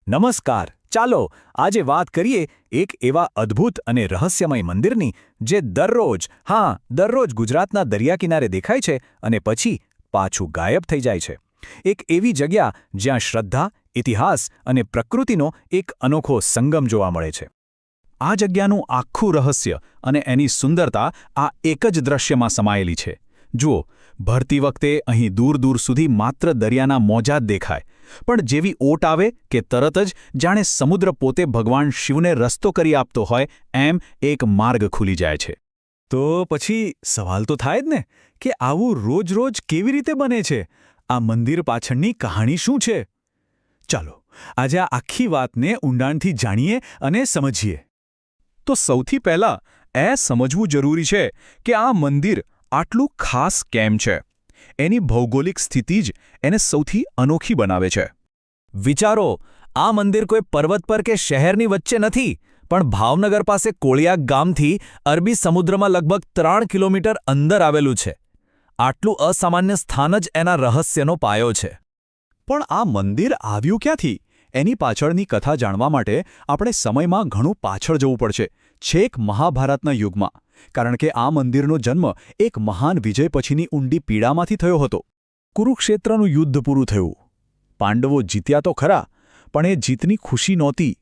નમસ્કાર. ચાલો આજે વાત કરીએ એક એવા અદ્ભુત અને રહસ્યમય મંદિરની જે દરરોજ ગુજરાતના દરિયાકિનારે દેખાય છે અને પછી પાછું ગાયબ થઈ જાય છે. એક એવી જગ્યા જ્યાં શ્રદ્ધા, ઇતિહાસ અને પ્રકૃતિનો એક અનોખો સંગમ જોવા મળે છે. આ જગ્યાનું આખું રહસ્ય અને એની સુંદરતા આ એક જ દ્રશ્યમાં સમાયેલી છે. જુઓ, ભરતી વખતે અહીં દૂર દૂર સુધી માત્ર દરિયાના મોજા જ દેખાય, પણ જેવી ઓટ આવે કે તરત જ જાણે સમુદ્ર પોતે ભગવાન શિવને રસ્તો કરી આપતો હોય એમ એક માર્ગ ખુલી જાય છે. તો પછી સવાલ તો થાય જ ને કે આવું રોજ કેવી રીતે બને છે? આ મંદિર પાછળની કહાણી શું છે? ચાલો આજે આ આખી વાતને ઊંડાણથી જાણીએ અને સમજીએ. તો સૌથી પહેલાં એ સમજવું જરૂરી છે કે આ મંદિર આટલું ખાસ કેમ છે. એની ભૌગોલિક સ્થિતિ જ એને સૌથી અનોખી બનાવે છે. વિચારો, આ મંદિર કોઈ પર્વત પર કે શહેરની વચ્ચે નથી, પણ ભાવનગર પાસે કોળિયાક ગામથી અરબી સમુદ્રમાં લગભગ 3 કિલોમીટર અંદર આવેલું છે. આટલું અસામાન્ય સ્થાન જ એના રહસ્યનો પાયો છે. પણ આ મંદિર આવ્યું ક્યાંથી? એની પાછળની કથા જાણવા માટે આપણે સમયમાં ઘણું પાછળ જવું પડશે, છેક મહાભારતના યુગમાં. કારણ કે આ મંદિરનો જન્મ એક મહાન વિજય પછીની ઊંડી પીડામાંથી થયો હતો. કુરુક્ષેત્રનું યુદ્ધ પૂરું થયું. પાંડવો જીત્યા તો ખરા, પણ એ જીતની ખુશી નહોતી.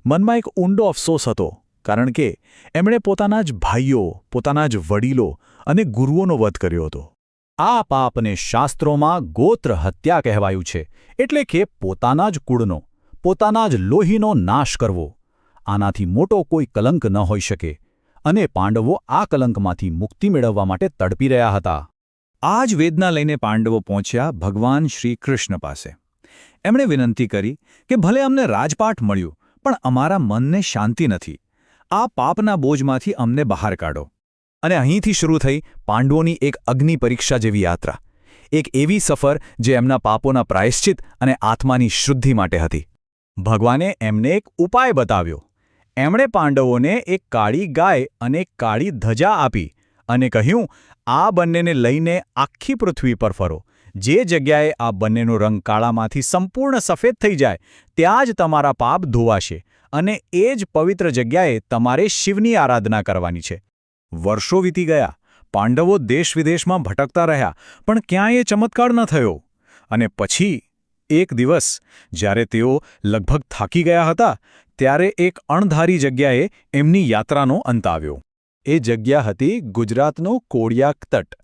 મનમાં એક ઊંડો અફસોસ હતો, કારણ કે એમણે પોતાના જ ભાઈઓ, પોતાના જ વડીલો અને ગુરુઓનો વધ કર્યો હતો. આ પાપને શાસ્ત્રોમાં ગોત્ર હત્યા કહેવાયું છે, એટલે કે પોતાના જ કુળનો, પોતાના જ લોહીનો નાશ કરવો. આનાથી મોટો કોઈ કલંક ન હોઈ શકે. અને પાંડવો આ કલંકમાંથી મુક્તિ મેળવવા માટે તડપી રહ્યા હતા. આ જ વેદના લઈને પાંડવો પહોંચ્યા ભગવાન શ્રી કૃષ્ણ પાસે. એમણે વિનંતી કરી કે ભલે અમને રાજપાટ મળ્યું, પણ અમારા મનને શાંતિ નથી. આ પાપના બોજમાંથી અમને બહાર કાઢો. અને અહીંથી શરૂ થઈ પાંડવોની એક અગ્નિ પરીક્ષા જેવી યાત્રા. એક એવી સફર જે એમના પાપોના પ્રાયશ્ચિત અને આત્માની શુદ્ધિ માટે હતી. ભગવાને એમને એક ઉપાય બતાવ્યો. એમણે પાંડવોને એક કાળી ગાય અને એક કાળી ધજા આપી અને કહ્યું, આ બંનેને લઈને આખી પૃથ્વી પર ફરો. જે જગ્યાએ આ બંનેનો રંગ કાળામાંથી સંપૂર્ણ સફેદ થઈ જાય, ત્યાં જ તમારા પાપ ધોવાશે અને એ જ પવિત્ર જગ્યાએ તમારે શિવની આરાધના કરવાની છે. વર્ષો વીતી ગયા. પાંડવો દેશ-વિદેશમાં ભટકતા રહ્યા, પણ ક્યાંય એ ચમત્કાર ન થયો. અને પછી એક દિવસ જ્યારે તેઓ લગભગ થાકી ગયા હતા, ત્યારે એક અણધારી જગ્યાએ એમની યાત્રાનો અંત આવ્યો. એ જગ્યા હતી ગુજરાતનો કોળિયાક તટ.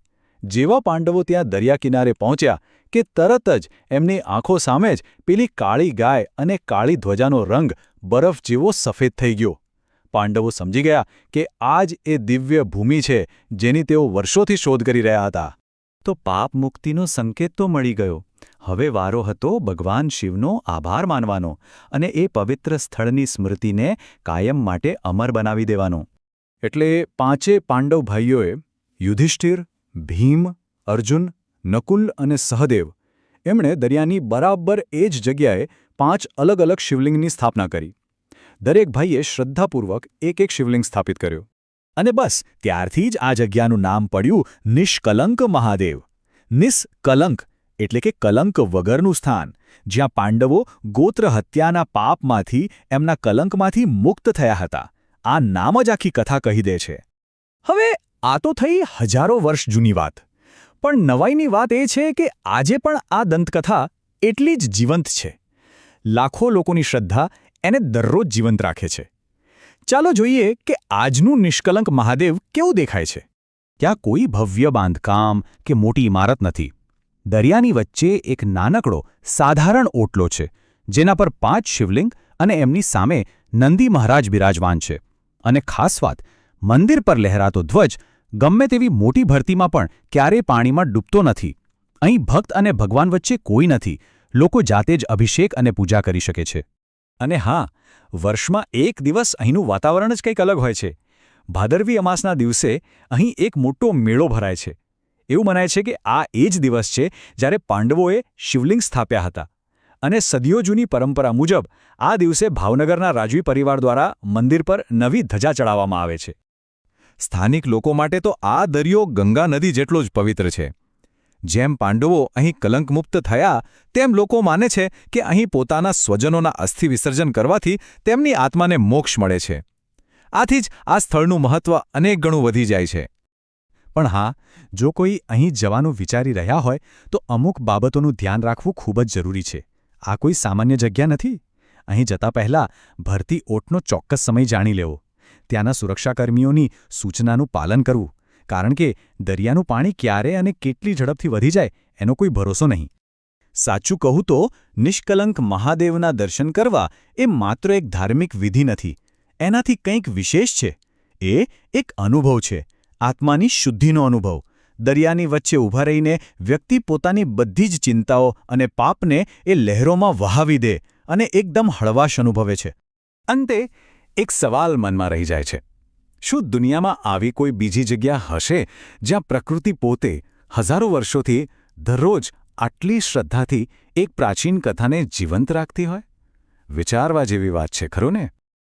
જેવા પાંડવો ત્યાં દરિયા કિનારે પહોંચ્યા કે તરત જ એમની આંખો સામે જ પેલી કાળી ગાય અને કાળી ધ્વજાનો રંગ બરફ જેવો સફેદ થઈ ગયો. પાંડવો સમજી ગયા કે આ જ એ દિવ્ય ભૂમિ છે જેની તેઓ વર્ષોથી શોધ કરી રહ્યા હતા. તો પાપ મુક્તિનો સંકેત તો મળી ગયો. હવે વારો હતો ભગવાન શિવનો આભાર માનવાનો અને એ પવિત્ર સ્થળની સ્મૃતિને કાયમ માટે અમર બનાવી દેવાનો. એટલે પાંચે પાંડવ ભાઈઓએ યુધિષ્ઠિર, ભીમ, અર્જુન, નકુલ અને સહદેવ એમણે દરિયાની બરાબર એ જ જગ્યાએ 5 અલગ અલગ શિવલિંગની સ્થાપના કરી. દરેક ભાઈએ શ્રદ્ધાપૂર્વક એક શિવલિંગ સ્થાપિત કર્યો. અને બસ ત્યારથી જ આ જગ્યાનું નામ પડ્યું નિષ્કલંક મહાદેવ. નિષ્કલંક એટલે કે કલંક વગરનું સ્થાન, જ્યાં પાંડવો ગોત્ર હત્યાના પાપમાંથી, એમના કલંકમાંથી મુક્ત થયા હતા. આ નામ જ આખી કથા કહી દે છે. હવે આ તો થઈ હજારો વર્ષ જૂની વાત. પણ નવાઈની વાત એ છે કે આજે પણ આ દંતકથા એટલી જ જીવંત છે. લાખો લોકોની શ્રદ્ધા એને દરરોજ જીવંત રાખે છે. ચાલો જોઈએ કે આજનું નિષ્કલંક મહાદેવ કેવું દેખાય છે. ત્યાં કોઈ ભવ્ય બાંધકામ કે મોટી ઇમારત નથી. દરિયાની વચ્ચે એક નાનકડો સાધારણ ઓટલો છે, જેના પર 5 શિવલિંગ અને એમની સામે નંદી મહારાજ બિરાજમાન છે. અને ખાસ વાત, મંદિર પર લહેરાતો ધ્વજ ગમે તેવી મોટી ભરતીમાં પણ ક્યારેય પાણીમાં ડૂબતો નથી. અહીં ભક્ત અને ભગવાન વચ્ચે કોઈ નથી. લોકો જાતે જ અભિષેક અને પૂજા કરી શકે છે. અને હા, વર્ષમાં એક દિવસ અહીંનું વાતાવરણ જ કંઈક અલગ હોય છે. ભાદરવી અમાસના દિવસે અહીં એક મોટો મેળો ભરાય છે. એવું મનાય છે કે આ એ જ દિવસ છે જ્યારે પાંડવોએ શિવલિંગ સ્થાપ્યા હતા. અને સદીઓ જૂની પરંપરા મુજબ આ દિવસે ભાવનગરના રાજવી પરિવાર દ્વારા મંદિર પર નવી ધજા ચડાવવામાં આવે છે. સ્થાનિક લોકો માટે તો આ દરિયો ગંગા નદી જેટલો જ પવિત્ર છે. જેમ પાંડવો અહીં કલંકમુક્ત થયા તેમ લોકો માને છે કે અહીં પોતાના સ્વજનોના અસ્થિ વિસર્જન કરવાથી તેમની આત્માને મોક્ષ મળે છે. આથી જ આ સ્થળનું મહત્વ અનેક ગણું વધી જાય છે. પણ હા, જો કોઈ અહીં જવાનું વિચારી રહ્યા હોય તો અમુક બાબતોનું ધ્યાન રાખવું ખૂબ જ જરૂરી છે. આ કોઈ સામાન્ય જગ્યા નથી. અહીં જતા પહેલાં ભરતી ઓટનો ચોક્કસ સમય જાણી લેવો. ત્યાંના સુરક્ષાકર્મીઓની સૂચનાનું પાલન કરવું, કારણ કે દરિયાનું પાણી ક્યારે અને કેટલી ઝડપથી વધી જાય એનો કોઈ ભરોસો નહીં. સાચું કહું તો નિષ્કલંક મહાદેવના દર્શન કરવા એ માત્ર એક ધાર્મિક વિધિ નથી. એનાથી કંઈક વિશેષ છે. એ એક અનુભવ છે, આત્માની શુદ્ધિનો અનુભવ. દરિયાની વચ્ચે ઊભા રહીને વ્યક્તિ પોતાની બધી જ ચિંતાઓ અને પાપને એ લહેરોમાં વહાવી દે અને એકદમ હળવાશ અનુભવે છે. અંતે એક સવાલ મનમાં રહી જાય છે. શું દુનિયામાં આવી કોઈ બીજી જગ્યા હશે જ્યાં પ્રકૃતિ પોતે હજારો વર્ષોથી દરરોજ આટલી શ્રદ્ધાથી એક પ્રાચીન કથાને જીવંત રાખતી હોય? વિચારવા જેવી વાત છે, ખરું ને?